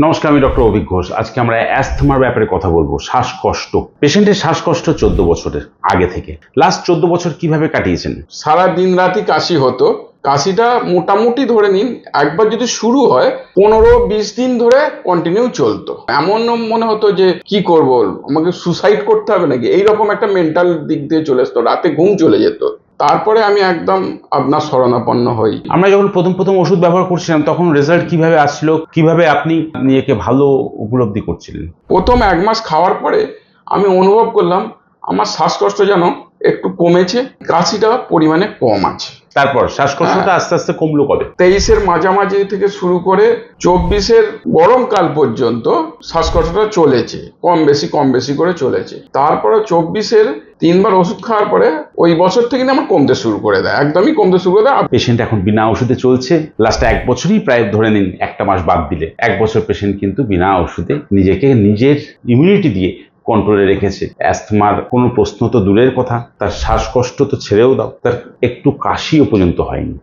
নমস্কার, আমি ডক্টর অভিক ঘোষ। আজকে আমরা অ্যাস্থমার ব্যাপারে কথা বলবো। শ্বাসকষ্ট, পেশেন্টের শ্বাসকষ্ট 14 বছরের আগে থেকে। লাস্ট 14 বছর কিভাবে কাটিয়েছেন? সারা দিন রাতই কাশি হতো। কাশিটা মোটামুটি ধরে নিন একবার যদি শুরু হয় 15-20 দিন ধরে কন্টিনিউ চলতো। এমন মনে হতো যে কি করব, আমাকে সুসাইড করতে হবে নাকি, এইরকম একটা মেন্টাল দিক দিয়ে চলে আসতো, রাতে ঘুম চলে যেত। তারপরে আমি একদম আপনার শরণাপন্ন হই। আমরা যখন প্রথম ওষুধ ব্যবহার করছিলাম তখন রেজাল্ট কিভাবে আসছিল, কিভাবে আপনি নিজেকে ভালো উপলব্ধি করছিলেন? প্রথম 1 মাস খাওয়ার পরে আমি অনুভব করলাম আমার শ্বাসকষ্ট যেন একটু কমেছে, কাশিটা পরিমাণে কম আছে। তারপর শ্বাসকষ্টটা আস্তে আস্তে কমলো কবে? 23-এর মাঝামাঝি থেকে শুরু করে 24-এর গরমকাল পর্যন্ত শ্বাসকষ্টটা চলেছে, কম বেশি করে চলেছে। তারপরে 24-এর 3বার ওষুধ খাওয়ার পরে ওই বছর থেকে আমার কমতে শুরু করে দেয়, একদমই কমতে শুরু করে দেয়। পেশেন্ট এখন বিনা ওষুধে চলছে। লাস্ট 1 বছরই প্রায় ধরে নিন, একটা মাস বাদ দিলে 1 বছর পেশেন্ট কিন্তু বিনা ওষুধে নিজেকে নিজের ইমিউনিটি দিয়ে কন্ট্রোলে রেখেছে। অ্যাস্থমার কোনো প্রশ্ন তো দূরের কথা, তার শ্বাসকষ্ট তো ছেড়েও দাও, তার একটু কাশিও পর্যন্ত হয়নি।